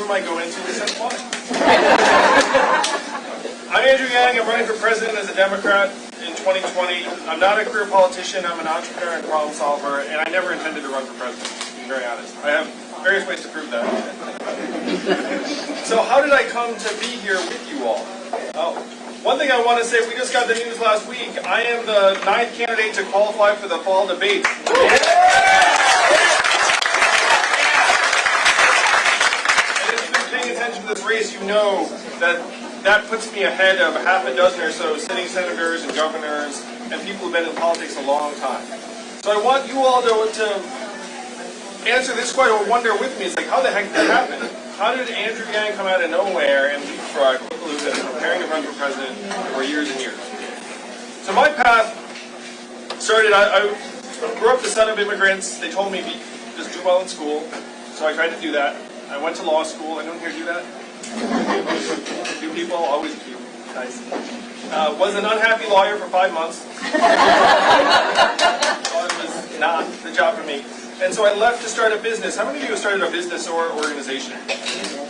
room I go into is why. I'm Andrew Yang. I'm running for president as a Democrat in 2020. I'm not a career politician. I'm an entrepreneur and problem solver, and I never intended to run for president, to be very honest. I have various ways to prove that. So how did I come to be here with you all? One thing I want to say, we just got the news last week. I am the 9th candidate to qualify for the fall debate. And if you've been paying attention to this race, you know that puts me ahead of half a dozen or so sitting senators and governors and people who've been in politics a long time. So I want you all to answer this question or wonder with me. It's like, how the heck did that happen? How did Andrew Yang come out of nowhere and leapfrog people who've been preparing to run for president for years and years? So my path started, I grew up the son of immigrants. They told me just do well in school, so I tried to do that. I went to law school. Anyone here do that? A few people, always a few. Nice. Was an unhappy lawyer for 5 months. So it was not the job for me. And so I left to start a business. How many of you have started a business or organization?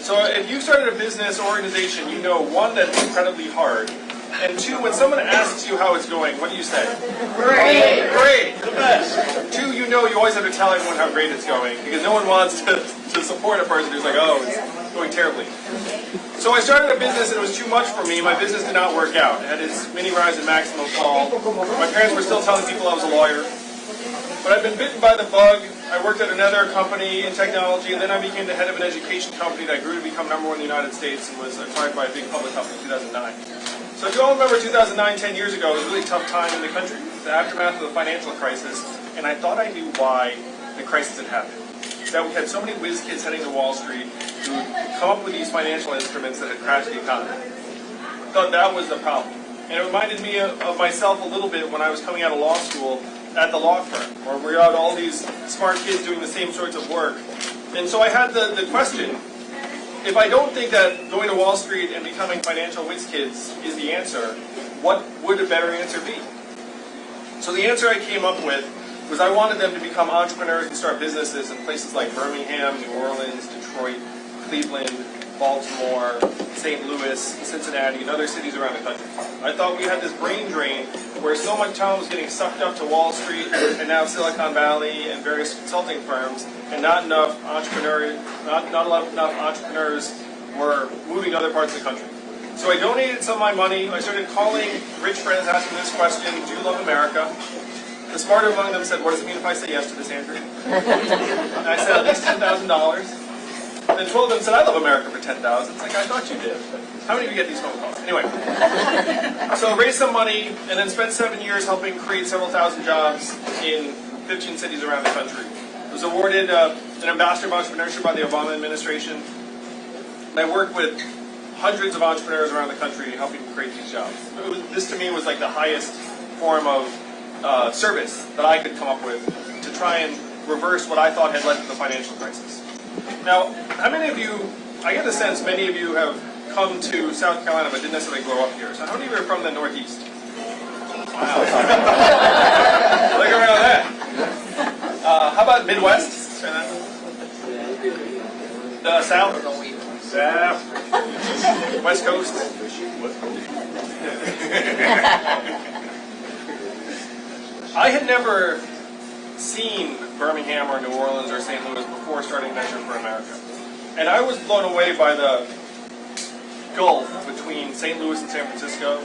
So if you've started a business or organization, you know, one, that's incredibly hard. And two, when someone asks you how it's going, what do you say? Great! Great! The best! Two, you know you always have to tell everyone how great it's going, because no one wants to support a person who's like, oh, it's going terribly. So I started a business and it was too much for me. My business did not work out. It had its mini rise and maximum fall. My parents were still telling people I was a lawyer. But I've been bitten by the bug. I worked at another company in technology, and then I became the head of an education company that grew to become #1 in the United States and was acquired by a big public company in 2009. So if you all remember 2009, 10 years ago, it was a really tough time in the country, the aftermath of the financial crisis, and I thought I knew why the crisis had happened. That we had so many whiz kids heading to Wall Street who would come up with these financial instruments that had crashed the economy. I thought that was the problem. And it reminded me of myself a little bit when I was coming out of law school at the law firm, where we had all these smart kids doing the same sorts of work. And so I had the question, if I don't think that going to Wall Street and becoming financial whiz kids is the answer, what would a better answer be? So the answer I came up with was I wanted them to become entrepreneurs and start businesses in places like Birmingham, New Orleans, Detroit, Cleveland, Baltimore, St. Louis, Cincinnati, and other cities around the country. I thought we had this brain drain where so much talent was getting sucked up to Wall Street and now Silicon Valley and various consulting firms, and not enough entrepreneurs were moving to other parts of the country. So I donated some of my money. I started calling rich friends asking this question, do you love America? The smarter among them said, what does it mean if I say yes to this, Andrew? And I said, at least $10,000. Then 12 of them said, I love America for $10,000. It's like, I thought you did. How many of you get these phone calls? Anyway. So I raised some money and then spent 7 years helping create several thousand jobs in 15 cities around the country. I was awarded an Ambassador of Entrepreneurship by the Obama administration. And I worked with hundreds of entrepreneurs around the country helping create these jobs. This to me was like the highest form of service that I could come up with to try and reverse what I thought had led to the financial crisis. Now, how many of you, I get the sense many of you have come to South Carolina but didn't necessarily grow up here. So how many of you are from the Northeast? Wow. Look around that. How about Midwest? The South? South. West Coast? I had never seen Birmingham or New Orleans or St. Louis before starting Measure for America. And I was blown away by the gulf between St. Louis and San Francisco,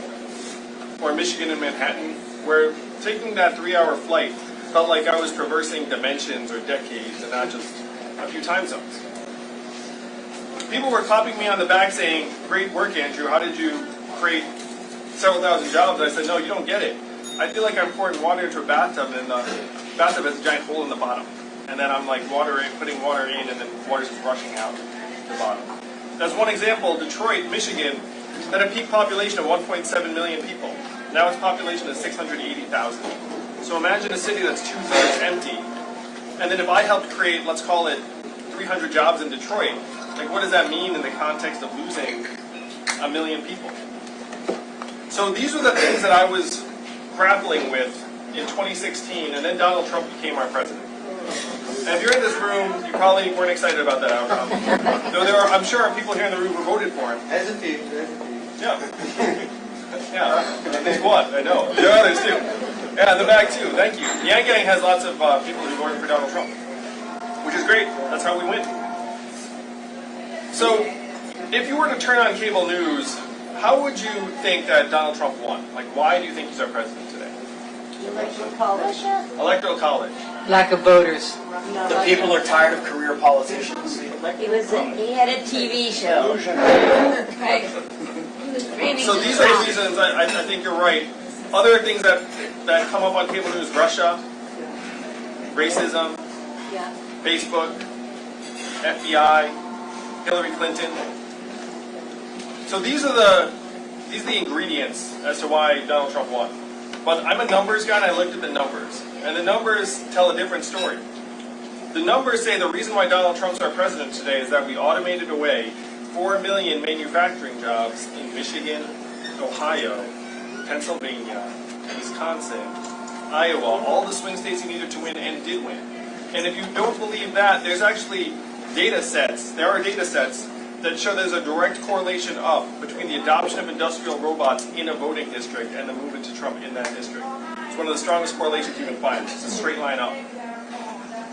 or Michigan and Manhattan, where taking that 3-hour flight felt like I was traversing dimensions or decades and not just a few time zones. People were clapping me on the back saying, great work, Andrew, how did you create several thousand jobs? And I said, no, you don't get it. I feel like I'm pouring water into a bathtub and the bathtub has a giant hole in the bottom. And then I'm like putting water in and then water's just rushing out the bottom. That's one example. Detroit, Michigan, had a peak population of 1.7 million people. Now its population is 680,000. So imagine a city that's 2/3 empty. And then if I helped create, let's call it 300 jobs in Detroit, like what does that mean in the context of losing 1 million people? So these were the things that I was grappling with in 2016, and then Donald Trump became our president. And if you're in this room, you probably weren't excited about that outcome. Though I'm sure, are people here in the room who voted for him. Hesitate. Yeah. Yeah. At least one, I know. There are others too. Yeah, in the back too. Thank you. The Yang Gang has lots of people who voted for Donald Trump, which is great. That's how we win. So, if you were to turn on cable news, how would you think that Donald Trump won? Like, why do you think he's our president today? Electoral college. Electoral college. Lack of voters. The people are tired of career politicians. He had a TV show. Right. So these are the reasons I think you're right. Other things that come up on cable news: Russia, racism, Facebook, FBI, Hillary Clinton. So these are the ingredients as to why Donald Trump won. But I'm a numbers guy, and I looked at the numbers, and the numbers tell a different story. The numbers say the reason why Donald Trump's our president today is that we automated away 4 million manufacturing jobs in Michigan, Ohio, Pennsylvania, Wisconsin, Iowa, all the swing states he needed to win and did win. And if you don't believe that, there's actually data sets. There are data sets that show there's a direct correlation up between the adoption of industrial robots in a voting district and the movement to Trump in that district. It's one of the strongest correlations you can find. It's a straight line up.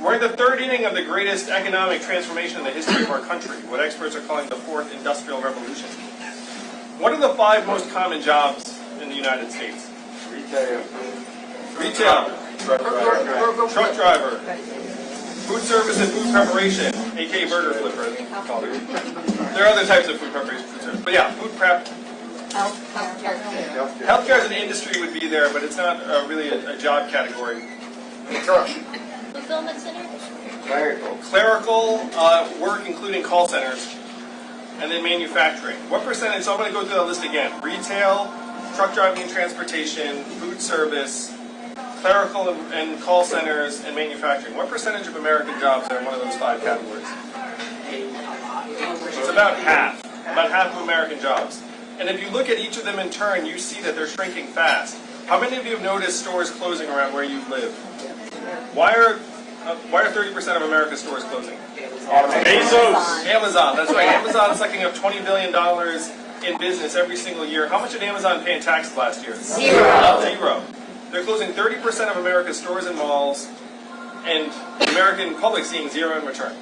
We're in the third inning of the greatest economic transformation in the history of our country, what experts are calling the fourth industrial revolution. What are the 5 most common jobs in the United States? Retail. Truck driver. Food service and food preparation, aka burger flipper. There are other types of food preparation, food service. But yeah, food prep. Healthcare as an industry would be there, but it's not really a job category. Fulfillment center? Clerical work, including call centers, and then manufacturing. What percentage? So I'm going to go through that list again. Retail, truck driving and transportation, food service, clerical and call centers, and manufacturing. What percentage of American jobs are in one of those 5 categories? It's about half. About half of American jobs. And if you look at each of them in turn, you see that they're shrinking fast. How many of you have noticed stores closing around where you live? Why are 30% of America's stores closing? Bezos. Amazon, that's right. Amazon's sucking up $20 billion in business every single year. How much did Amazon pay in taxes last year? Zero. They're closing 30% of America's stores and malls, and the American public seeing zero in return.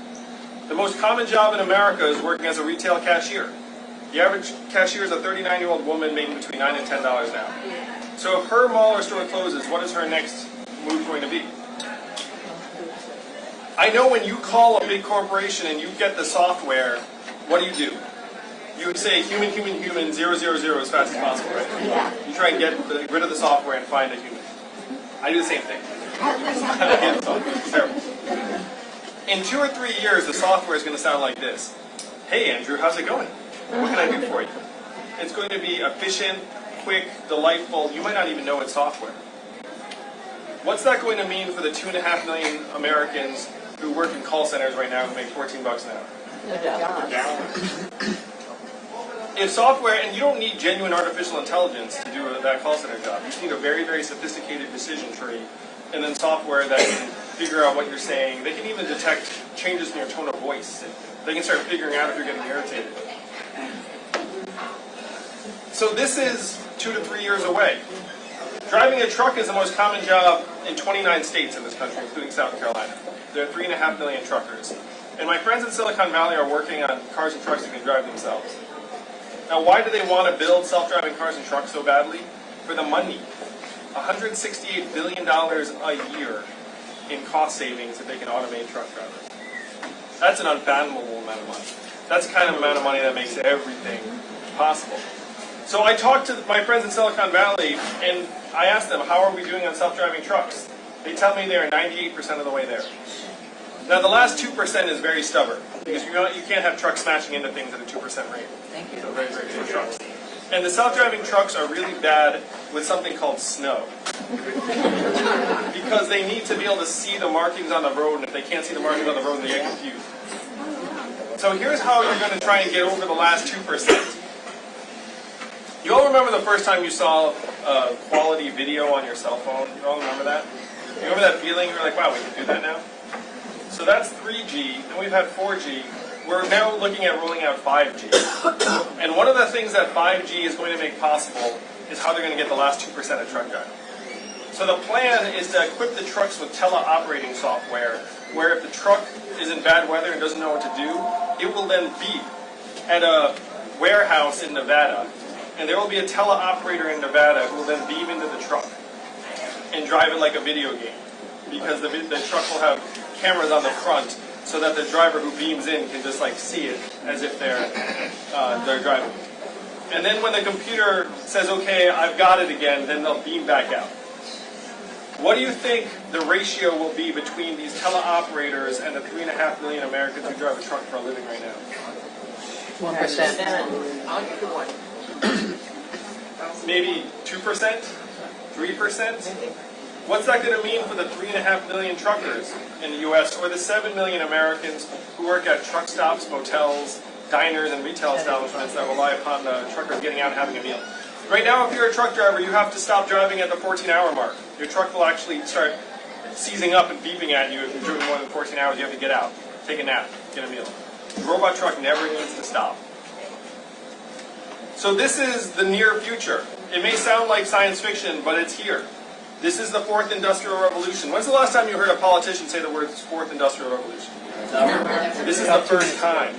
The most common job in America is working as a retail cashier. The average cashier is a 39-year-old woman making between $9 and $10 an hour. So if her mall or store closes, what is her next move going to be? I know when you call a big corporation and you get the software, what do? You would say human, 000 as fast as possible, right? Yeah. You try and get rid of the software and find a human. I do the same thing. It's terrible. In 2 or 3 years, the software is going to sound like this. Hey, Andrew, how's it going? What can I do for you? It's going to be efficient, quick, delightful. You might not even know it's software. What's that going to mean for the 2.5 million Americans who work in call centers right now who make $14 an hour? If software, and you don't need genuine artificial intelligence to do that call center job. You just need a very, very sophisticated decision tree, and then software that can figure out what you're saying. They can even detect changes in your tone of voice. They can start figuring out if you're getting irritated. So this is 2 to 3 years away. Driving a truck is the most common job in 29 states in this country, including South Carolina. There are 3.5 million truckers. And my friends in Silicon Valley are working on cars and trucks that can drive themselves. Now, why do they want to build self-driving cars and trucks so badly? For the money. $168 billion a year in cost savings if they can automate truck drivers. That's an unfathomable amount of money. That's the kind of amount of money that makes everything possible. So I talked to my friends in Silicon Valley, and I asked them, how are we doing on self-driving trucks? They tell me they're 98% of the way there. Now, the last 2% is very stubborn, because you can't have trucks smashing into things at a 2% rate. Thank you. So very, very few trucks. And the self-driving trucks are really bad with something called snow. Because they need to be able to see the markings on the road, and if they can't see the markings on the road, they get confused. So here's how you're going to try and get over the last 2%. You all remember the first time you saw quality video on your cell phone? You all remember that? You remember that feeling? You were like, wow, we can do that now? So So that's 3G, and we've had 4G. We're now looking at rolling out 5G. And one of the things that 5G is going to make possible is how they're going to get the last 2% of truck driving. So the plan is to equip the trucks with teleoperating software, where if the truck is in bad weather and doesn't know what to do, it will then beep at a warehouse in Nevada, and there will be a teleoperator in Nevada who will then beam into the truck and drive it like a video game, because the truck will have cameras on the front so that the driver who beams in can just like see it as if they're driving. And then when the computer says, okay, I've got it again, then they'll beam back out. What do you think the ratio will be between these teleoperators and the 3.5 million Americans who drive a truck for a living right now? 1%. I'll give you one. Maybe 2%? 3%? What's that going to mean for the 3.5 million truckers in the U.S. or the 7 million Americans who work at truck stops, motels, diners, and retail establishments that rely upon the truckers getting out and having a meal? Right now, if you're a truck driver, you have to stop driving at the 14-hour mark. Your truck will actually start seizing up and beeping at you if you're doing more than 14 hours. You have to get out, take a nap, get a meal. The robot truck never needs to stop. So this is the near future. It may sound like science fiction, but it's here. This is the fourth industrial revolution. When's the last time you heard a politician say the words fourth industrial revolution? This is the first time.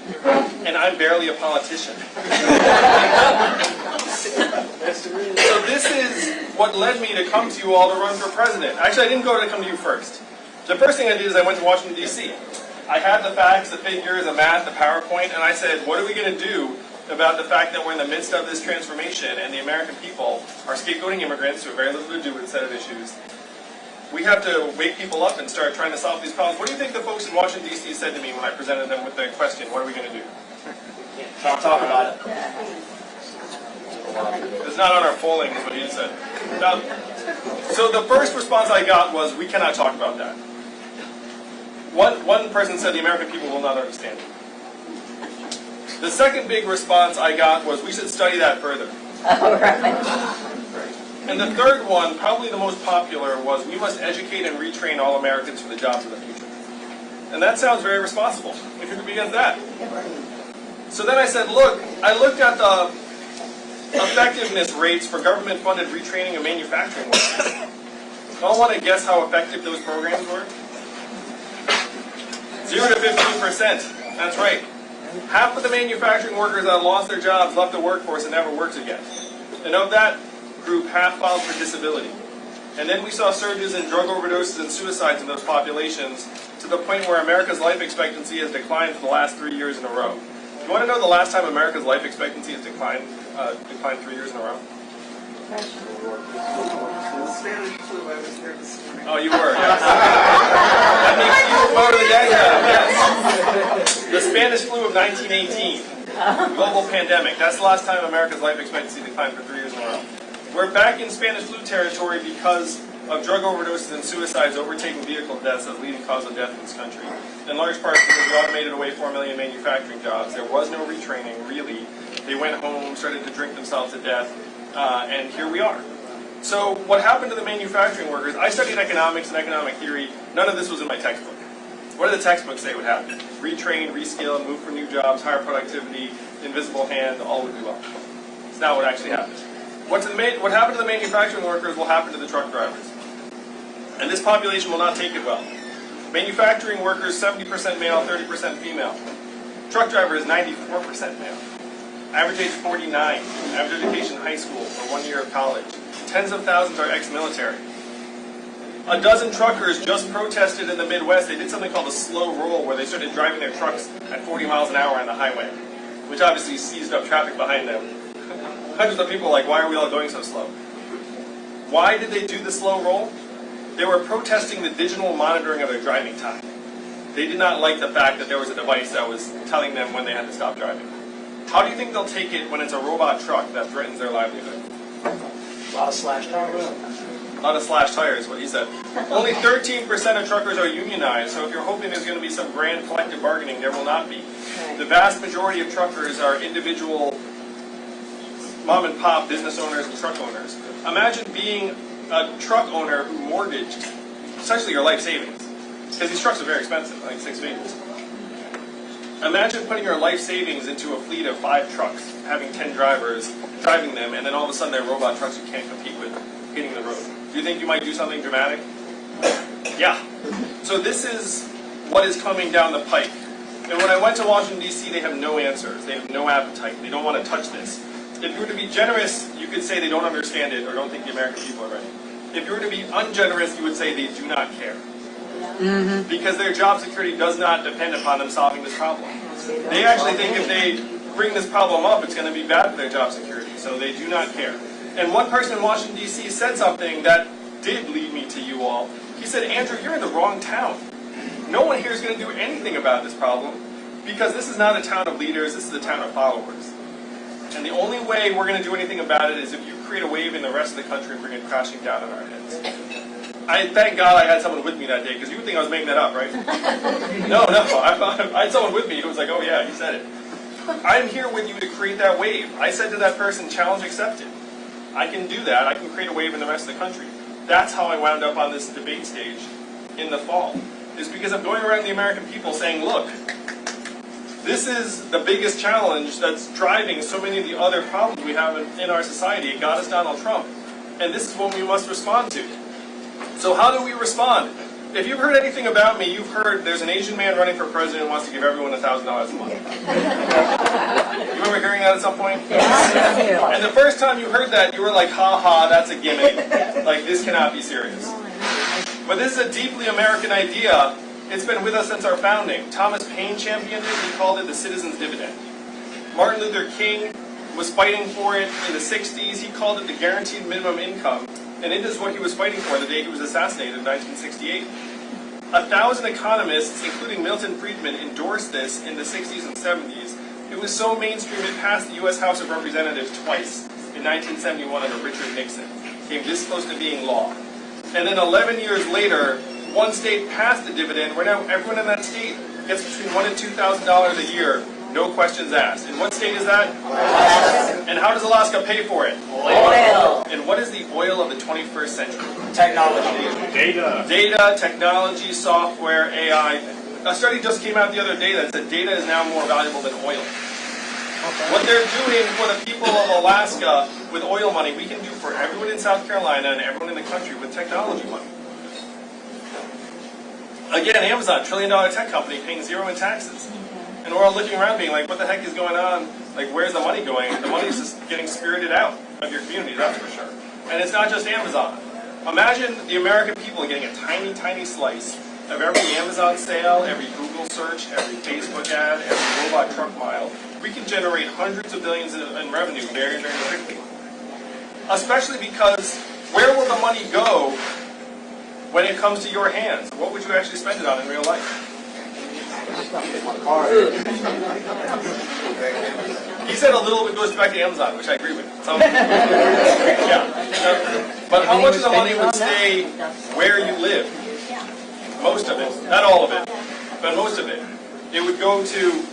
And I'm barely a politician. So this is what led me to come to you all to run for president. Actually, I didn't go to come to you first. The first thing I did is I went to Washington, D.C. I had the facts, the figures, the math, the PowerPoint, and I said, what are we going to do about the fact that we're in the midst of this transformation and the American people are scapegoating immigrants who have very little to do with a set of issues? We have to wake people up and start trying to solve these problems. What do you think the folks in Washington, D.C. said to me when I presented them with the question, what are we going to do? Can't talk about it. It's not on our polling, is what he said. Now, so the first response I got was, we cannot talk about that. One person said the American people will not understand it. The second big response I got was, we should study that further. And the third one, probably the most popular, was, we must educate and retrain all Americans for the jobs of the future. And that sounds very responsible. If you could be against that. So then I said, look, I looked at the effectiveness rates for government-funded retraining of manufacturing workers. Y'all want to guess how effective those programs were? 0 to 15%. That's right. Half of the manufacturing workers that lost their jobs left the workforce and never worked again. And of that group, half filed for disability. And then we saw surges in drug overdoses and suicides in those populations to the point where America's life expectancy has declined for the last 3 years in a row. You want to know the last time America's life expectancy has declined 3 years in a row? Spanish flu, I was there this morning. Oh, you were, yes. That makes you a vote of the gang yes. The Spanish flu of 1918, global pandemic. That's the last time America's life expectancy declined for 3 years in a row. We're back in Spanish flu territory because of drug overdoses and suicides overtaking vehicle deaths as leading cause of death in this country. In large part because we automated away 4 million manufacturing jobs. There was no retraining, really. They went home, started to drink themselves to death, and here we are. So what happened to the manufacturing workers? I studied economics and economic theory. None of this was in my textbook. What did the textbooks say would happen? Retrain, reskill, move for new jobs, higher productivity, invisible hand, all would be well. It's not what actually happened. What happened to the manufacturing workers will happen to the truck drivers. And this population will not take it well. Manufacturing workers, 70% male, 30% female. Truck drivers, 94% male. Average age 49. Average education high school or 1 year of college. Tens of thousands are ex-military. A dozen truckers just protested in the Midwest. They did something called a slow roll, where they started driving their trucks at 40 miles an hour on the highway, which obviously seized up traffic behind them. Hundreds of people were like, why are we all going so slow? Why did they do the slow roll? They were protesting the digital monitoring of their driving time. They did not like the fact that there was a device that was telling them when they had to stop driving. How do you think they'll take it when it's a robot truck that threatens their livelihood? A lot of slash tires. A lot of slashed tires, what he said. Only 13% of truckers are unionized, so if you're hoping there's going to be some grand collective bargaining, there will not be. The vast majority of truckers are individual mom and pop business owners and truck owners. Imagine being a truck owner who mortgaged essentially your life savings Because these trucks are very expensive, like 6 figures. Imagine putting your life savings into a fleet of 5 trucks, having 10 drivers driving them, and then all of a sudden they're robot trucks you can't compete with hitting the road. Do you think you might do something dramatic? Yeah. So this is what is coming down the pike. And when I went to Washington, D.C., they have no answers. They have no appetite. They don't want to touch this. If you were to be generous, you could say they don't understand it or don't think the American people are ready. If you were to be ungenerous, you would say they do not care. Because their job security does not depend upon them solving this problem. They actually think if they bring this problem up, it's going to be bad for their job security. So they do not care. And one person in Washington, D.C. said something that did lead me to you all. He said, Andrew, you're in the wrong town. No one here is going to do anything about this problem because this is not a town of leaders, this is a town of followers. And the only way we're going to do anything about it is if you create a wave in the rest of the country and bring it crashing down on our heads. I thank God I had someone with me that day, because you would think I was making that up, right? No, I had someone with me who was like, oh yeah, he said it. I'm here with you to create that wave. I said to that person, challenge accepted. I can do that. I can create a wave in the rest of the country. That's how I wound up on this debate stage in the fall. Is because I'm going around the American people saying, look, this is the biggest challenge that's driving so many of the other problems we have in our society. It got us Donald Trump. And this is what we must respond to. So how do we respond? If you've heard anything about me, you've heard there's an Asian man running for president who wants to give everyone $1,000 a month. You remember hearing that at some point? Yeah. And the first time you heard that, you were like, ha ha, that's a gimmick. Like, this cannot be serious. But this is a deeply American idea. It's been with us since our founding. Thomas Paine championed it. He called it the Citizens Dividend. Martin Luther King was fighting for it in the 60s. He called it the guaranteed minimum income. And it is what he was fighting for the day he was assassinated in 1968. 1,000 economists, including Milton Friedman, endorsed this in the 60s and 70s. It was so mainstream it passed the U.S. House of Representatives twice in 1971 under Richard Nixon. It came this close to being law. And then 11 years later, one state passed the dividend, where now everyone in that state gets between $1,000 and $2,000 a year, no questions asked. And what state is that? Alaska. And how does Alaska pay for it? Oil. And what is the oil of the 21st century? Technology. Data, technology, software, AI. A study just came out the other day that said data is now more valuable than oil. What they're doing for the people of Alaska with oil money, we can do for everyone in South Carolina and everyone in the country with technology money. Again, Amazon, $1 trillion tech company, paying zero in taxes. And we're all looking around being like, what the heck is going on? Like, where's the money going? The money's just getting spirited out of your community, that's for sure. And it's not just Amazon. Imagine the American people getting a tiny, tiny slice of every Amazon sale, every Google search, every Facebook ad, every robot truck mile. We can generate hundreds of billions in revenue very, very quickly. Especially because where will the money go when it comes to your hands? What would you actually spend it on in real life? He said a little bit goes back to Amazon, which I agree with. Yeah. But how much of the money would stay where you live? Most of it. Not all of it, but most of it. It would go to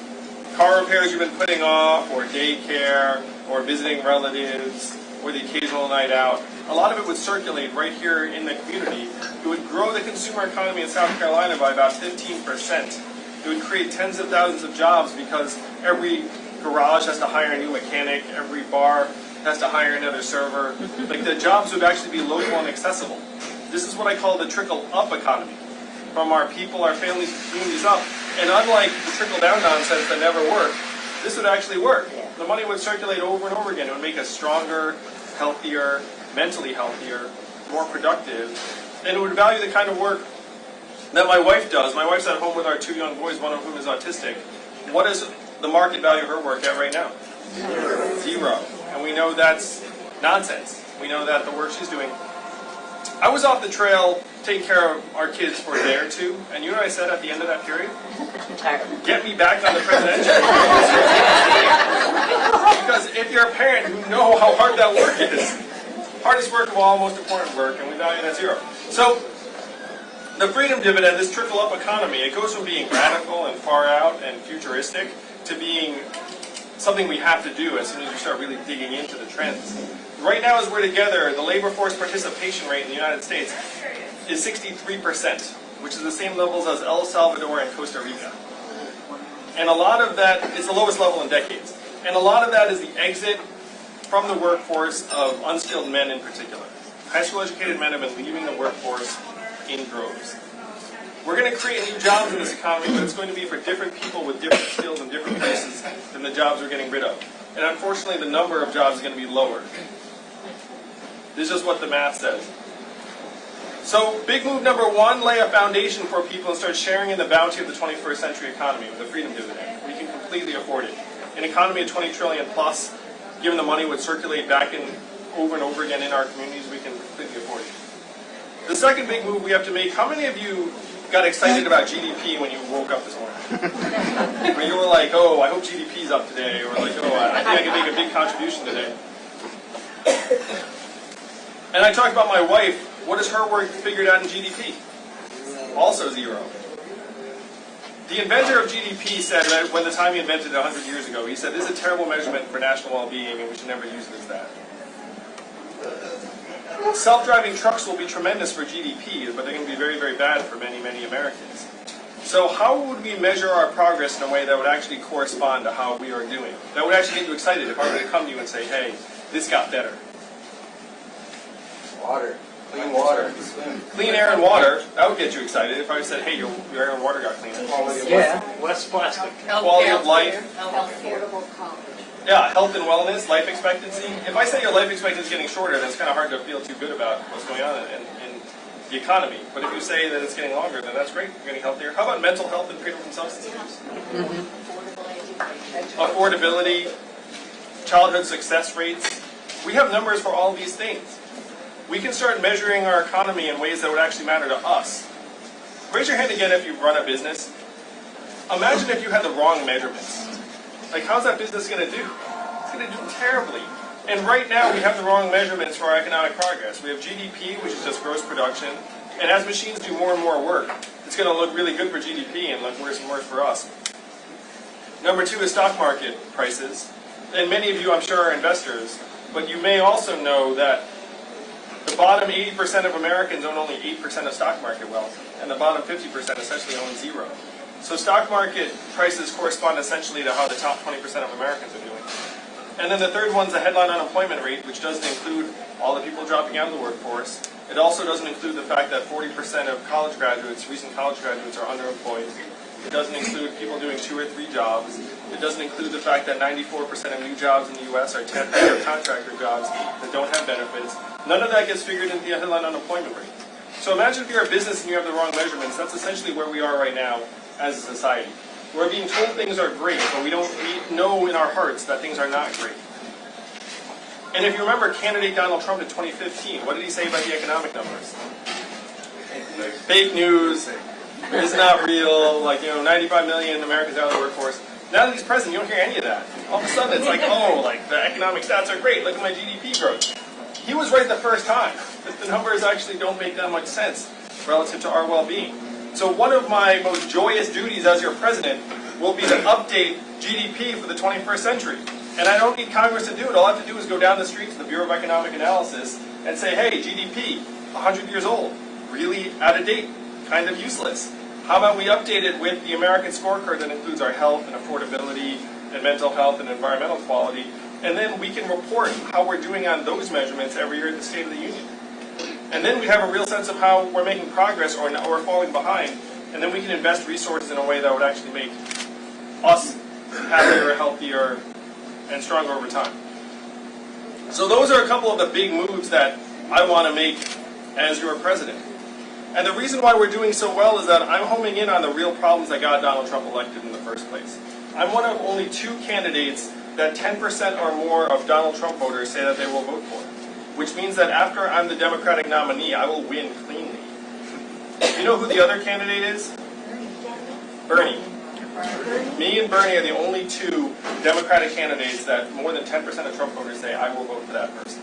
car repairs you've been putting off, or daycare, or visiting relatives, or the occasional night out. A lot of it would circulate right here in the community. It would grow the consumer economy in South Carolina by about 15%. It would create tens of thousands of jobs because every garage has to hire a new mechanic, every bar has to hire another server. Like, the jobs would actually be local and accessible. This is what I call the trickle-up economy. From our people, our families, communities up. And unlike the trickle-down nonsense that never worked, this would actually work. The money would circulate over and over again. It would make us stronger, healthier, mentally healthier, more productive, and it would value the kind of work that my wife does. My wife's at home with our 2 young boys, one of whom is autistic. What is the market value of her work at right now? Zero. And we know that's nonsense. We know that the work she's doing. I was off the trail taking care of our kids for a day or two, and you know what I said at the end of that period? Get me back on the presidential. Because if you're a parent, you know how hard that work is. Hardest work of all, most important work, and we value it at zero. So, the Freedom Dividend, this trickle-up economy, it goes from being radical and far out and futuristic to being something we have to do as soon as we start really digging into the trends. Right now, as we're together, the labor force participation rate in the United States is 63%. which is the same levels as El Salvador and Costa Rica. And a lot of that is the lowest level in decades. And a lot of that is the exit from the workforce of unskilled men in particular. High school educated men have been leaving the workforce in droves. We're going to create new jobs in this economy, but it's going to be for different people with different skills in different places than the jobs we're getting rid of. And unfortunately, the number of jobs is going to be lower. This is just what the math says. So, big move number one, lay a foundation for people and start sharing in the bounty of the 21st century economy with the Freedom Dividend. We can completely afford it. An economy of 20 trillion plus, given the money would circulate back in over and over again in our communities, we can completely afford it. The second big move we have to make, how many of you got excited about GDP when you woke up this morning? Where you were like, oh, I hope GDP's up today, or like, oh, I think I can make a big contribution today. And I talked about my wife. What is her work figured out in GDP? Also zero. The inventor of GDP said that when the time he invented it 100 years ago, he said, this is a terrible measurement for national well-being and we should never use it as that. Self-driving trucks will be tremendous for GDP, but they're going to be very, very bad for many, many Americans. So how would we measure our progress in a way that would actually correspond to how we are doing? That would actually get you excited if I were to come to you and say, hey, this got better. Water. Clean water. Clean air and water, that would get you excited if I said, hey, your air and water got cleaner. Yeah, less plastic. Quality of life. Affordable college. Yeah, health and wellness, life expectancy. If I say your life expectancy is getting shorter, that's kind of hard to feel too good about what's going on in the economy. But if you say that it's getting longer, then that's great. You're getting healthier. How about mental health and freedom from substance abuse? Affordability, childhood success rates. We have numbers for all these things. We can start measuring our economy in ways that would actually matter to us. Raise your hand again if you run a business. Imagine if you had the wrong measurements. Like, how's that business going to do? It's going to do terribly. And right now, we have the wrong measurements for our economic progress. We have GDP, which is just gross production. And as machines do more and more work, it's going to look really good for GDP and look worse and worse for us. Number two is stock market prices. And many of you, I'm sure, are investors. But you may also know that the bottom 80% of Americans own only 8% of stock market wealth. And the bottom 50% essentially own zero. So stock market prices correspond essentially to how the top 20% of Americans are doing. And then the third one's the headline unemployment rate, which doesn't include all the people dropping out of the workforce. It also doesn't include the fact that 40% of college graduates, recent college graduates, are underemployed. It doesn't include people doing 2 or 3 jobs. It doesn't include the fact that 94% of new jobs in the U.S. are temporary contractor jobs that don't have benefits. None of that gets figured into the headline unemployment rate. So imagine if you're a business and you have the wrong measurements. That's essentially where we are right now as a society. We're being told things are great, but we know in our hearts that things are not great. And if you remember candidate Donald Trump in 2015, what did he say about the economic numbers? Fake news, it's not real, 95 million Americans out of the workforce. Now that he's president, you don't hear any of that. All of a sudden it's like, the economic stats are great, look at my GDP growth. He was right the first time, but the numbers actually don't make that much sense relative to our well-being. So one of my most joyous duties as your president will be to update GDP for the 21st century. And I don't need Congress to do it. All I have to do is go down the street to the Bureau of Economic Analysis and say, hey, GDP, 100 years old, really out of date, kind of useless. How about we update it with the American scorecard that includes our health and affordability and mental health and environmental quality, and then we can report how we're doing on those measurements every year at the State of the Union. And then we have a real sense of how we're making progress or we're falling behind, and then we can invest resources in a way that would actually make us happier, healthier, and stronger over time. So those are a couple of the big moves that I want to make as your president. And the reason why we're doing so well is that I'm homing in on the real problems that got Donald Trump elected in the first place. I'm one of only 2 candidates that 10% or more of Donald Trump voters say that they will vote for, which means that after I'm the Democratic nominee, I will win cleanly. You know who the other candidate is? Bernie. Me and Bernie are the only 2 Democratic candidates that more than 10% of Trump voters say, I will vote for that person.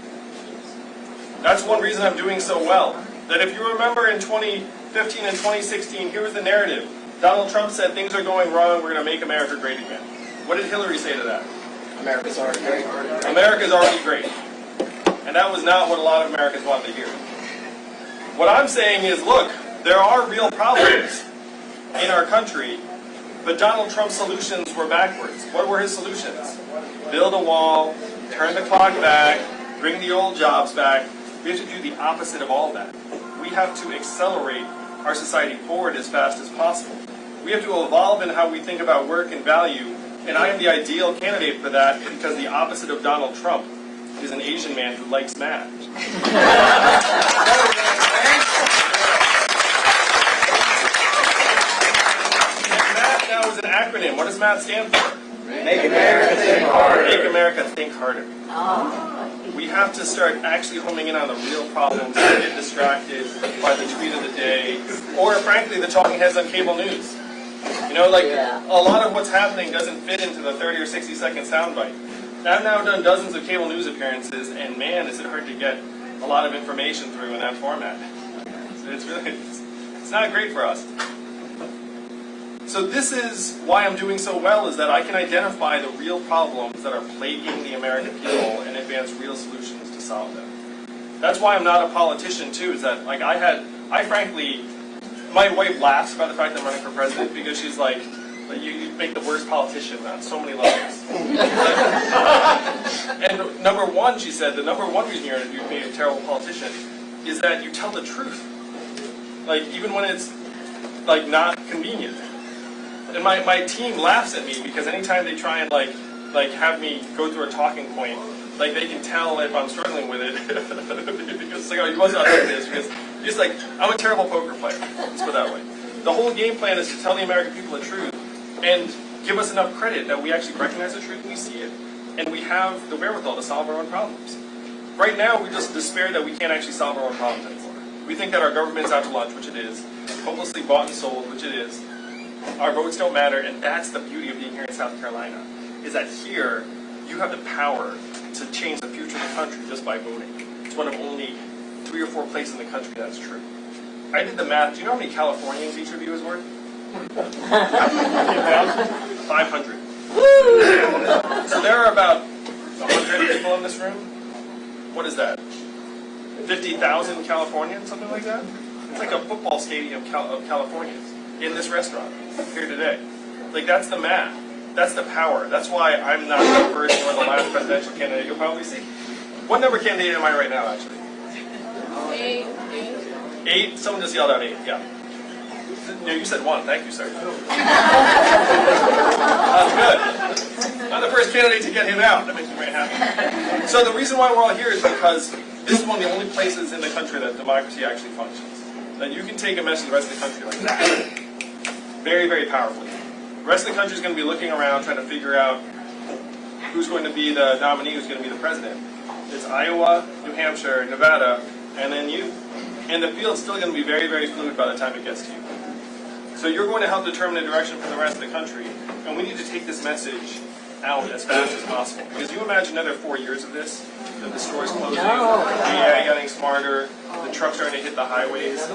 That's one reason I'm doing so well. That if you remember in 2015 and 2016, here was the narrative. Donald Trump said things are going wrong, we're going to make America great again. What did Hillary say to that? America's already great. America's already great. And that was not what a lot of Americans wanted to hear. What I'm saying is, look, There are real problems in our country, but Donald Trump's solutions were backwards. What were his solutions? Build a wall, turn the clock back, bring the old jobs back. We have to do the opposite of all that. We have to accelerate our society forward as fast as possible. We have to evolve in how we think about work and value, and I am the ideal candidate for that because the opposite of Donald Trump is an Asian man who likes math. MATH now is an acronym. What does MATH stand for? Make America think harder. Make America think harder. We have to start actually homing in on the real problems and get distracted by the tweet of the day, or frankly, the talking heads on cable news. You know, like, a lot of what's happening doesn't fit into the 30 or 60 second soundbite. I've now done dozens of cable news appearances, and man, is it hard to get a lot of information through in that format. So it's not great for us. So this is why I'm doing so well, is that I can identify the real problems that are plaguing the American people and advance real solutions to solve them. That's why I'm not a politician too, is that like I frankly, my wife laughs about the fact that I'm running for president because she's like you make the worst politician on so many levels. And number one, she said, the number one reason you're being a terrible politician is that you tell the truth. Like even when it's like not convenient. And my team laughs at me because anytime they try and like have me go through a talking point, like they can tell if I'm struggling with it. Because it's like, oh, you must not like this because just like I'm a terrible poker player. Let's put it that way. The whole game plan is to tell the American people the truth and give us enough credit that we actually recognize the truth and we see it, and we have the wherewithal to solve our own problems. Right now, we just despair that we can't actually solve our own problems anymore. We think that our government's out to lunch, which it is, hopelessly bought and sold, which it is. Our votes don't matter, and that's the beauty of being here in South Carolina, is that here you have the power to change the future of the country just by voting. It's one of only 3 or 4 places in the country that's true. I did the math. Do you know how many Californians each of you is worth? 500. So there are about 100 people in this room. What is that? 50,000 Californians, something like that? It's like a football stadium of Californians in this restaurant here today. Like, that's the math. That's the power. That's why I'm not the first or the last presidential candidate you'll probably see. What number candidate am I right now, actually? 8? Someone just yelled out 8, yeah. No, you said 1. Thank you, sir. That's good. I'm the first candidate to get him out. That makes me very happy. So the reason why we're all here is because this is one of the only places in the country that democracy actually functions. That you can take a message to the rest of the country like that. Very, very powerfully. The rest of the country is going to be looking around trying to figure out who's going to be the nominee, who's going to be the president. It's Iowa, New Hampshire, Nevada, and then you. And the field's still going to be very, very fluid by the time it gets to you. So you're going to help determine the direction for the rest of the country, and we need to take this message out as fast as possible. Because you imagine another 4 years of this, of the stores closing, the AI getting smarter, the trucks starting to hit the highways.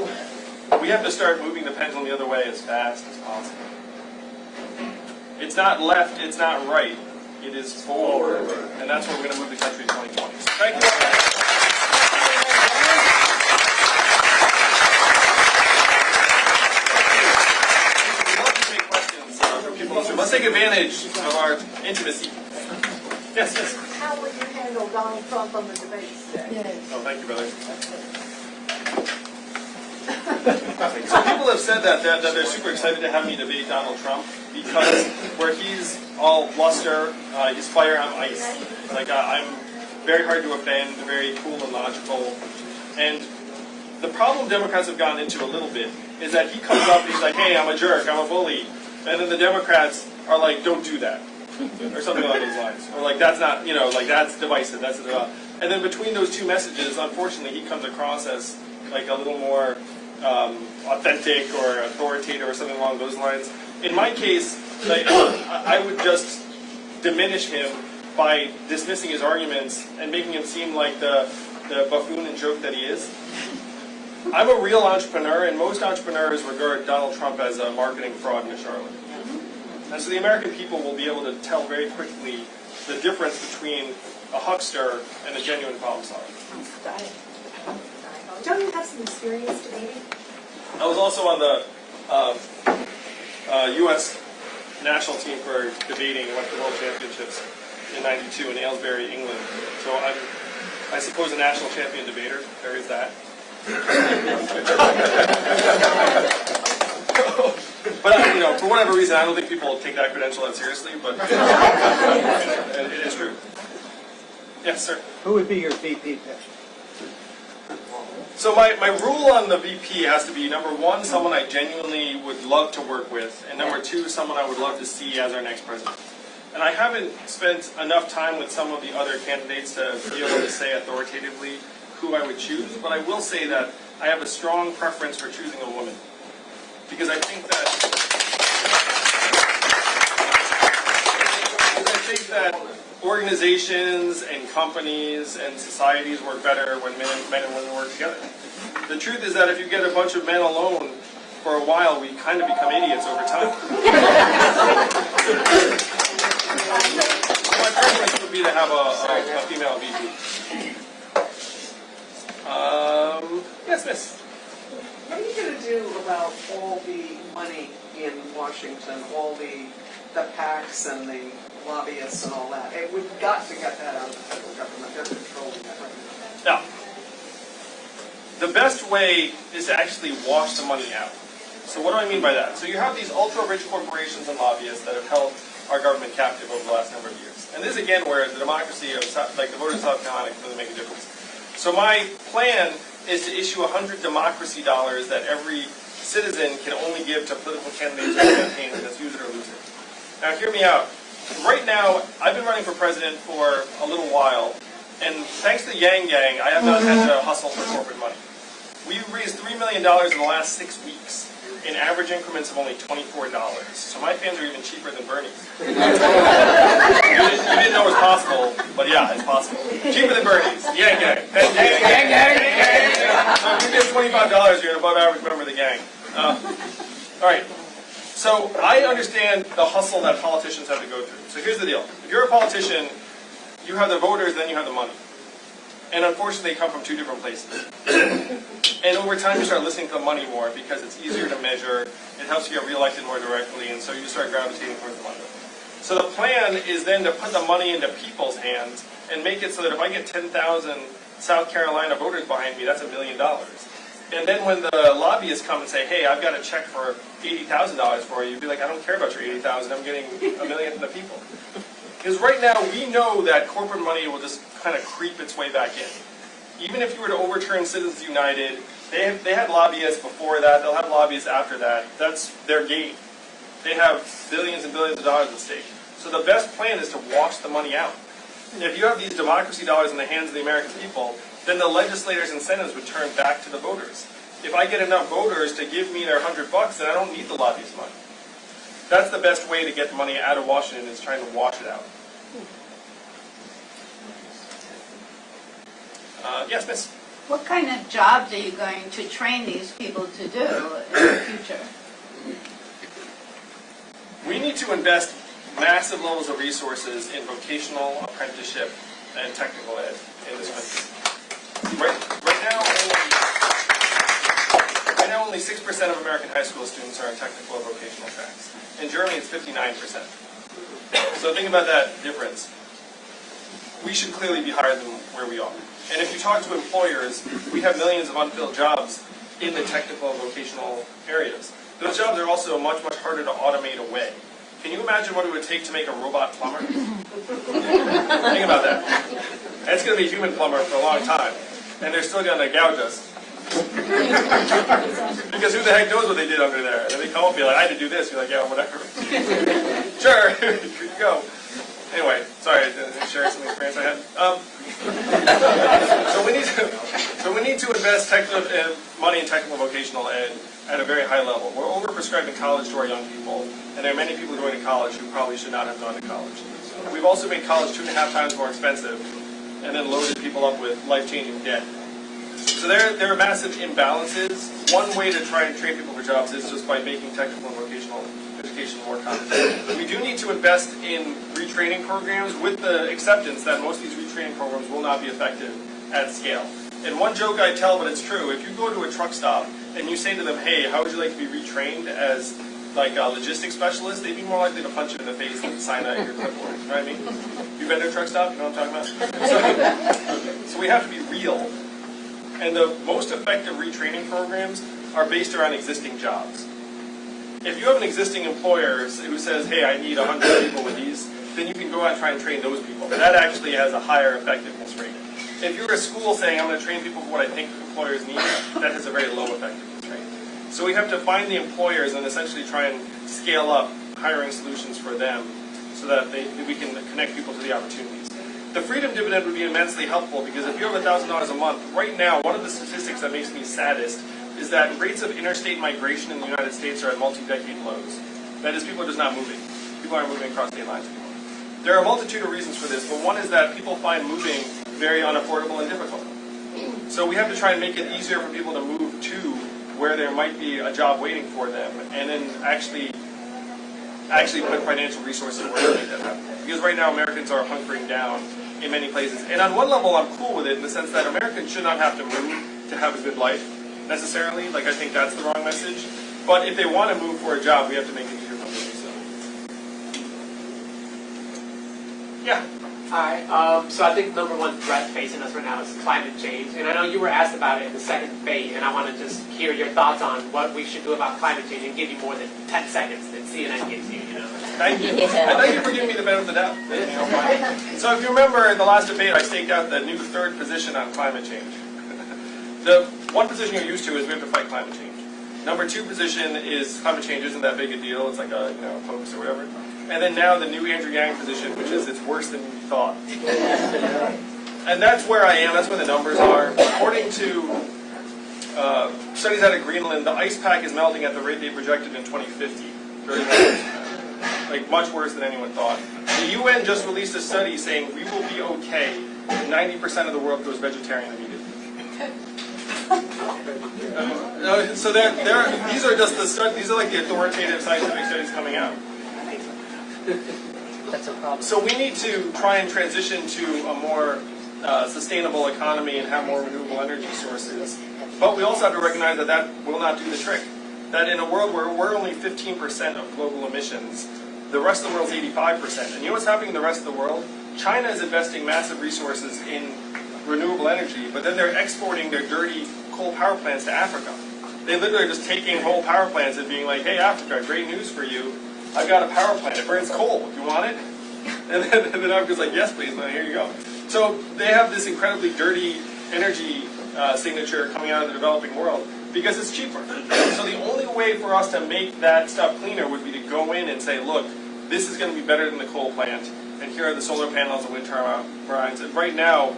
We have to start moving the pendulum the other way as fast as possible. It's not left, it's not right, it is forward. And that's where we're going to move the country in 2020. So thank you. Let's take advantage of our intimacy. Yes, yes. How would you handle Donald Trump on the debate stage? Oh, thank you, brother. So people have said that they're super excited to have me debate Donald Trump because where he's all bluster, he's fire, I'm ice. Like I'm very hard to offend, very cool and logical. And the problem Democrats have gotten into a little bit is that he comes up and he's like, hey, I'm a jerk, I'm a bully. And then the Democrats are like, don't do that. Or something along those lines. Or like, that's not, like that's divisive. That's and then between those two messages, unfortunately, he comes across as like a little more authentic or authoritative or something along those lines. In my case, like, I would just diminish him by dismissing his arguments and making him seem like the buffoon and joke that he is. I'm a real entrepreneur, and most entrepreneurs regard Donald Trump as a marketing fraud in Charlotte. And so the American people will be able to tell very quickly the difference between a huckster and a genuine problem solver. Don't you have some experience debating? I was also on the U.S. national team for debating, went to the World Championships in '92 in Aylesbury, England. So I'm, I suppose, a national champion debater. There is that. But you know, for whatever reason, I don't think people take that credential that seriously. But it is true. Yes, sir. Who would be your VP pick? So my rule on the VP has to be, number one, someone I genuinely would love to work with, and number two, someone I would love to see as our next president. And I haven't spent enough time with some of the other candidates to be able to say authoritatively who I would choose, but I will say that I have a strong preference for choosing a woman. Because I think that organizations and companies and societies work better when men and women work together. The truth is that if you get a bunch of men alone for a while, we kind of become idiots over time. My preference would be to have a female VP. Yes, miss. What are you going to do about all the money in Washington, all the PACs and the lobbyists and all that? We've got to get that out of the federal government. They're controlling that right now. Now, the best way is to actually wash the money out. So what do I mean by that? So you have these ultra-rich corporations and lobbyists that have held our government captive over the last number of years. And this is again where the democracy of, like the voters of South Carolina, can really make a difference. So my plan is to issue 100 democracy dollars that every citizen can only give to political candidates or campaigns, and that's use it or lose it. Now hear me out. Right now, I've been running for president for a little while, and thanks to the Yang Gang, I have not had to hustle for corporate money. We've raised $3 million in the last 6 weeks, in average increments of only $24. So my fans are even cheaper than Bernie's. You didn't know it was possible, but yeah, it's possible. Cheaper than Bernie's. Yang Gang. Gang, gang. So if you give $25, you're an above average member of the gang. All right. So I understand the hustle that politicians have to go through. So here's the deal. If you're a politician, you have the voters, then you have the money. And unfortunately, they come from two different places. And over time, you start listening to the money more because it's easier to measure. It helps you get reelected more directly, and so you start gravitating towards the money. So the plan is then to put the money into people's hands and make it so that if I get 10,000 South Carolina voters behind me, that's $1 million. And then when the lobbyists come and say, hey, I've got a check for $80,000 for you, you'd be like, I don't care about your $80,000, I'm getting $1 million from the people. Because right now, we know that corporate money will just kind of creep its way back in. Even if you were to overturn Citizens United, they had lobbyists before that, they'll have lobbyists after that. That's their game. They have billions and billions of dollars at stake. So the best plan is to wash the money out. If you have these democracy dollars in the hands of the American people, then the legislators' incentives would turn back to the voters. If I get enough voters to give me their $100, then I don't need the lobbyist money. That's the best way to get the money out of Washington, is trying to wash it out. Yes, miss? What kind of jobs are you going to train these people to do in the future? We need to invest massive levels of resources in vocational, apprenticeship, and technical ed in this country. Right now, only 6% of American high school students are in technical or vocational tracks. In Germany, it's 59%. So think about that difference. We should clearly be higher than where we are. And if you talk to employers, we have millions of unfilled jobs in the technical and vocational areas. Those jobs are also much, much harder to automate away. Can you imagine what it would take to make a robot plumber? Think about that. It's going to be a human plumber for a long time, and they're still going to gouge us. Because who the heck knows what they did under there? And then they come up and be like, I had to do this. You're like, yeah, whatever. Sure, here you go. Anyway, sorry, to share some experience I had. So we need to invest money in technical vocational ed at a very high level. We're overprescribing college to our young people, and there are many people going to college who probably should not have gone to college. We've also made college 2.5 times more expensive, and then loaded people up with life-changing debt. So there are massive imbalances. One way to try and train people for jobs is just by making technical and vocational education more common. We do need to invest in retraining programs with the acceptance that most of these retraining programs will not be effective at scale. And one joke I tell, but it's true, if you go to a truck stop and you say to them, hey, how would you like to be retrained as like a logistics specialist, they'd be more likely to punch you in the face than sign out your clipboard. You know what I mean? You've been to a truck stop? You know what I'm talking about? So we have to be real. And the most effective retraining programs are based around existing jobs. If you have an existing employer who says, hey, I need 100 people with these, then you can go out and try and train those people. That actually has a higher effectiveness rate. If you're a school saying, I'm going to train people for what I think employers need, that has a very low effectiveness rate. So we have to find the employers and essentially try and scale up hiring solutions for them so that we can connect people to the opportunities. The Freedom Dividend would be immensely helpful because if you have $1,000 a month, right now, one of the statistics that makes me saddest is that rates of interstate migration in the United States are at multi-decade lows. That is, people are just not moving. People aren't moving across state lines anymore. There are a multitude of reasons for this, but one is that people find moving very unaffordable and difficult. So we have to try and make it easier for people to move to where there might be a job waiting for them, and then actually put financial resources where they make that happen. Because right now Americans are hunkering down in many places. And on one level I'm cool with it in the sense that Americans should not have to move to have a good life, necessarily. Like, I think that's the wrong message. But if they want to move for a job, we have to make it easier for them to do so. Yeah. Hi. So I think number one threat facing us right now is climate change. And I know you were asked about it in the second debate, and I want to just hear your thoughts on what we should do about climate change and give you more than 10 seconds that CNN gives you, you know. Thank you. And thank you for giving me the benefit of the doubt. So if you remember in the last debate, I staked out the new third position on climate change. The one position you're used to is we have to fight climate change. Number two position is climate change isn't that big a deal. It's like a hoax or whatever. And then now the new Andrew Yang position, which is it's worse than you thought. And that's where I am. That's where the numbers are. According to studies out of Greenland, the ice pack is melting at the rate they projected in 2050. Like much worse than anyone thought. The UN just released a study saying we will be okay if 90% of the world goes vegetarian immediately. So these are just the studies. These are like the authoritative scientific studies coming out. That's a problem. So we need to try and transition to a more sustainable economy and have more renewable energy sources. But we also have to recognize that that will not do the trick. That in a world where we're only 15% of global emissions, the rest of the world's 85%. And you know what's happening in the rest of the world? China is investing massive resources in renewable energy, but then they're exporting their dirty coal power plants to Africa. They literally are just taking whole power plants and being like, hey, Africa, great news for you. I've got a power plant. It burns coal. Do you want it? And then Africa's like, yes, please. Now, here you go. So they have this incredibly dirty energy signature coming out of the developing world because it's cheaper. So the only way for us to make that stuff cleaner would be to go in and say, look, this is going to be better than the coal plant, and here are the solar panels and wind turbines. And right now,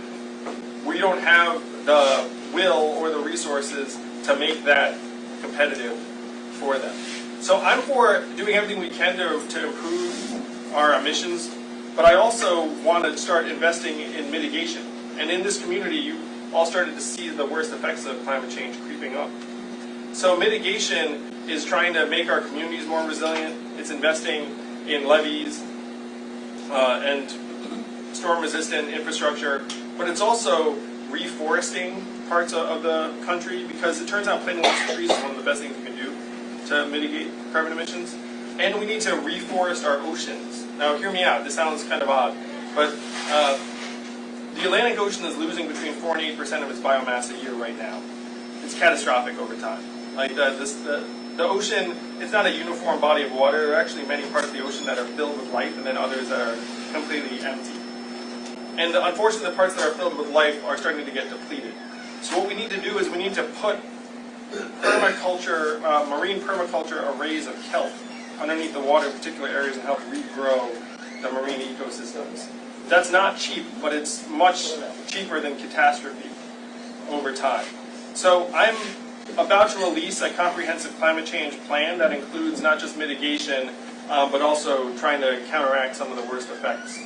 we don't have the will or the resources to make that competitive for them. So I'm for doing everything we can to improve our emissions, but I also want to start investing in mitigation. And in this community, you all started to see the worst effects of climate change creeping up. So mitigation is trying to make our communities more resilient. It's investing in levees and storm-resistant infrastructure, but it's also reforesting parts of the country because it turns out planting lots of trees is one of the best things we can do to mitigate carbon emissions. And we need to reforest our oceans. Now, hear me out. This sounds kind of odd, but the Atlantic Ocean is losing between 4 and 8% of its biomass a year right now. It's catastrophic over time. Like the ocean, it's not a uniform body of water. There are actually many parts of the ocean that are filled with life, and then others that are completely empty. And unfortunately, the parts that are filled with life are starting to get depleted. So what we need to do is we need to put permaculture, marine permaculture arrays of kelp underneath the water in particular areas and help regrow the marine ecosystems. That's not cheap, but it's much cheaper than catastrophe over time. So I'm about to release a comprehensive climate change plan that includes not just mitigation, but also trying to counteract some of the worst effects,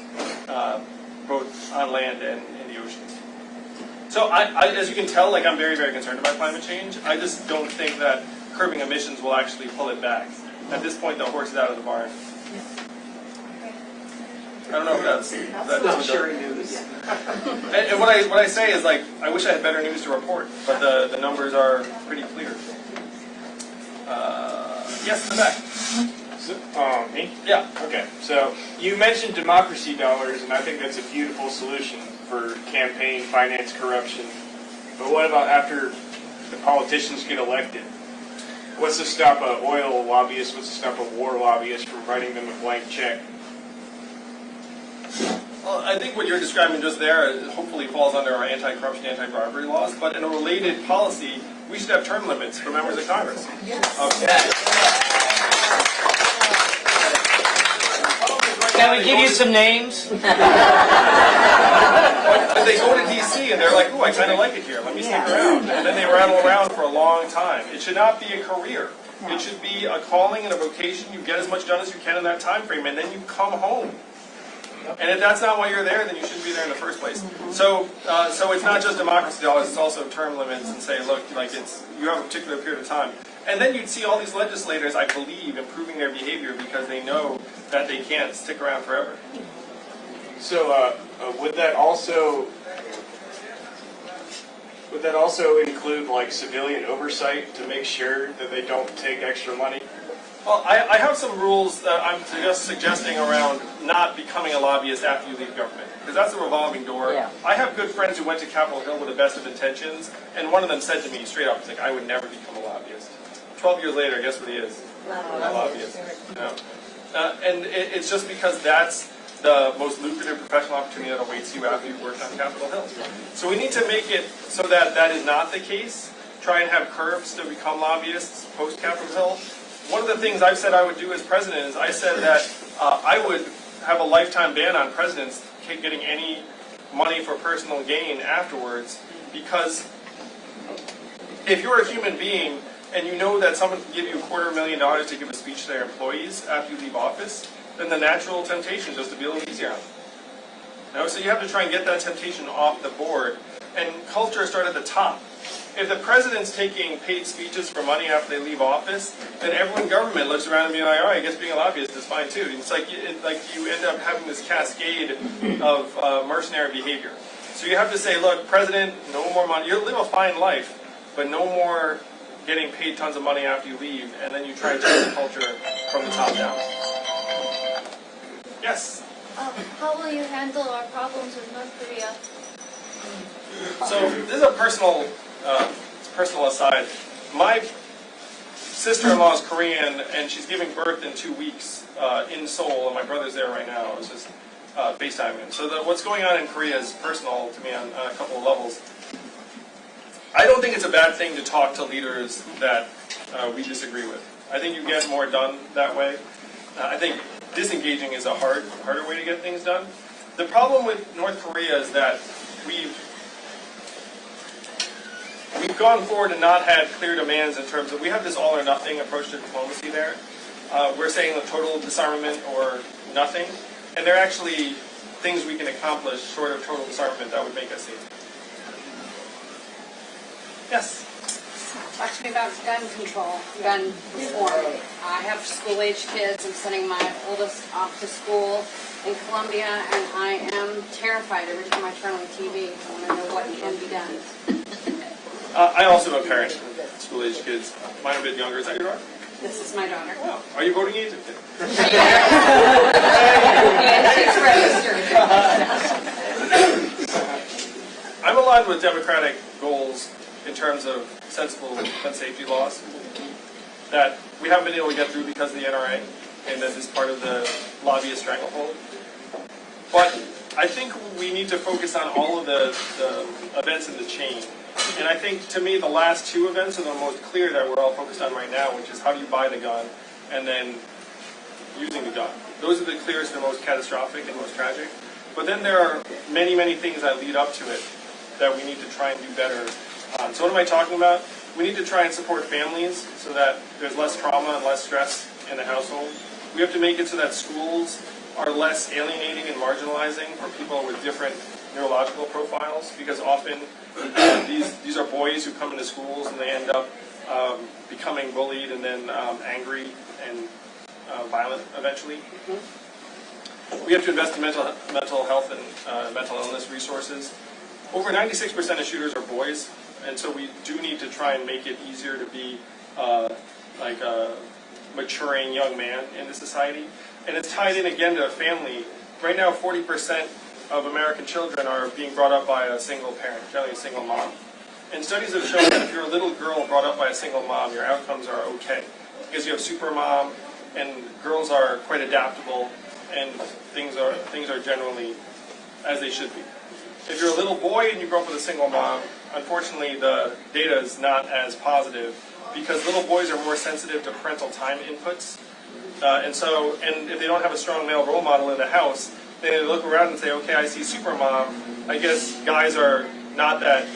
both on land and in the oceans. So as you can tell, like I'm very, very concerned about climate change. I just don't think that curbing emissions will actually pull it back. At this point, the horse is out of the barn. I don't know if that's Not sharing news. And what I say is, like, I wish I had better news to report, but the numbers are pretty clear. Yes, in the back. Me? Yeah. Okay, so you mentioned democracy dollars, and I think that's a beautiful solution for campaign finance corruption. But what about after the politicians get elected? What's to stop an oil lobbyist, what's to stop a war lobbyist from writing them a blank check? Well, I think what you're describing just there hopefully falls under our anti-corruption, anti-bribery laws, but in a related policy, we should have term limits for members of Congress. Can we give you some names? But they go to D.C. and they're like, ooh, I kind of like it here. Let me stick around. And then they rattle around for a long time. It should not be a career. It should be a calling and a vocation. You get as much done as you can in that time frame, and then you come home. And if that's not why you're there, then you shouldn't be there in the first place. So it's not just democracy dollars. It's also term limits and say, look, like you have a particular period of time. And then you'd see all these legislators, I believe, improving their behavior because they know that they can't stick around forever. So would that also include like civilian oversight to make sure that they don't take extra money? Well, I have some rules that I'm just suggesting around not becoming a lobbyist after you leave government, because that's a revolving door. Yeah. I have good friends who went to Capitol Hill with the best of intentions, and one of them said to me straight up, he's like, I would never become a lobbyist. 12 years later, guess what he is? A lobbyist. Yeah. And it's just because that's the most lucrative professional opportunity that awaits you after you've worked on Capitol Hill. So we need to make it so that that is not the case. Try and have curbs to become lobbyists post-Capitol Hill. One of the things I've said I would do as president is I said that I would have a lifetime ban on presidents getting any money for personal gain afterwards, because if you're a human being and you know that someone can give you $250,000 to give a speech to their employees after you leave office, then the natural temptation is just to be a little easier on them. So you have to try and get that temptation off the board, and culture start at the top. If the president's taking paid speeches for money after they leave office, then everyone in government looks around and be like, all right, I guess being a lobbyist is fine too. It's like you end up having this cascade of mercenary behavior. So you have to say, look, president, no more money. You live a fine life, but no more getting paid tons of money after you leave, and then you try to change the culture from the top down. Yes? How will you handle our problems with North Korea? So this is a personal aside. My sister-in-law is Korean, and she's giving birth in 2 weeks in Seoul, and my brother's there right now. I was just FaceTiming. So what's going on in Korea is personal to me on a couple of levels. I don't think it's a bad thing to talk to leaders that we disagree with. I think you get more done that way. I think disengaging is a harder way to get things done. The problem with North Korea is that we've gone forward and not had clear demands in terms of, we have this all or nothing approach to diplomacy there. We're saying the total disarmament or nothing, and there are actually things we can accomplish short of total disarmament that would make us safe. Yes? Talk to me about gun control, gun reform. I have school-age kids. I'm sending my oldest off to school in Columbia, and I am terrified every time I turn on the TV. I want to know what can be done. I also am a parent of school-age kids. Mine are a bit younger. Is that your daughter? This is my daughter. Wow. Are you voting age? She's registered. I'm aligned with Democratic goals in terms of sensible gun safety laws that we haven't been able to get through because of the NRA, and that is part of the lobbyist stranglehold. But I think we need to focus on all of the events in the chain. And I think, to me, the last two events are the most clear that we're all focused on right now, which is how do you buy the gun and then using the gun. Those are the clearest and most catastrophic and most tragic. But then there are many, many things that lead up to it that we need to try and do better. So what am I talking about? We need to try and support families so that there's less trauma and less stress in the household. We have to make it so that schools are less alienating and marginalizing for people with different neurological profiles, because often these are boys who come into schools and they end up becoming bullied and then angry and violent eventually. We have to invest in mental health and mental illness resources. Over 96% of shooters are boys, and so we do need to try and make it easier to be like a maturing young man in the society. And it's tied in again to a family. Right now, 40% of American children are being brought up by a single parent, generally a single mom. And studies have shown that if you're a little girl brought up by a single mom, your outcomes are okay. Because you have super mom, and girls are quite adaptable, and things are generally as they should be. If you're a little boy and you grow up with a single mom, unfortunately the data is not as positive, because little boys are more sensitive to parental time inputs. And if they don't have a strong male role model in the house, they look around and say, okay, I see super mom, I guess guys are not that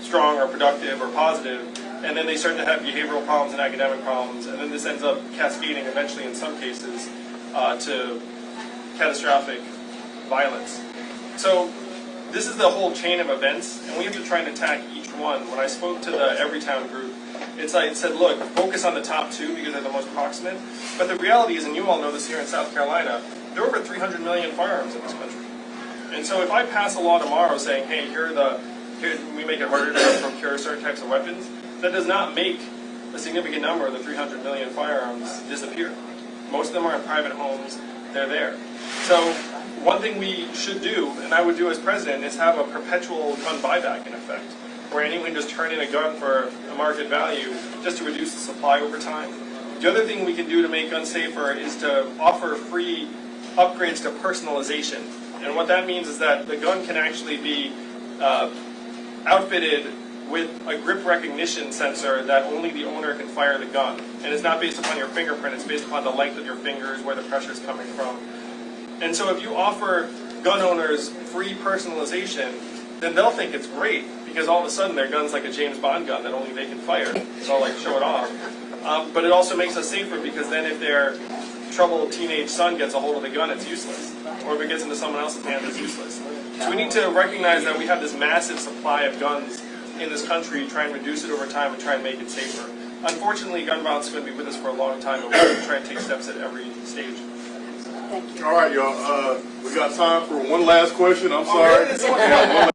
strong or productive or positive, and then they start to have behavioral problems and academic problems, and then this ends up cascading eventually in some cases to catastrophic violence. So this is the whole chain of events, and we have to try and attack each one. When I spoke to the Everytown group, it's like it said, look, focus on the top two because they're the most proximate. But the reality is, and you all know this here in South Carolina, there are over 300 million firearms in this country. And so if I pass a law tomorrow saying, hey, here we make it harder to procure certain types of weapons, that does not make a significant number of the 300 million firearms disappear. Most of them are in private homes. They're there. So one thing we should do, and I would do as president, is have a perpetual gun buyback in effect, where anyone can just turn in a gun for a market value just to reduce the supply over time. The other thing we can do to make guns safer is to offer free upgrades to personalization. And what that means is that the gun can actually be outfitted with a grip recognition sensor that only the owner can fire the gun. And it's not based upon your fingerprint, it's based upon the length of your fingers, where the pressure is coming from. And so if you offer gun owners free personalization, then they'll think it's great, because all of a sudden their gun's like a James Bond gun that only they can fire. So like show it off. But it also makes us safer, because then if their troubled teenage son gets a hold of the gun, it's useless. Or if it gets into someone else's hands, it's useless. So we need to recognize that we have this massive supply of guns in this country, try and reduce it over time and try and make it safer. Unfortunately, gun violence is going to be with us for a long time, but we're going to try and take steps at every stage. Thank you. All right, y'all. We got time for one last question. I'm sorry.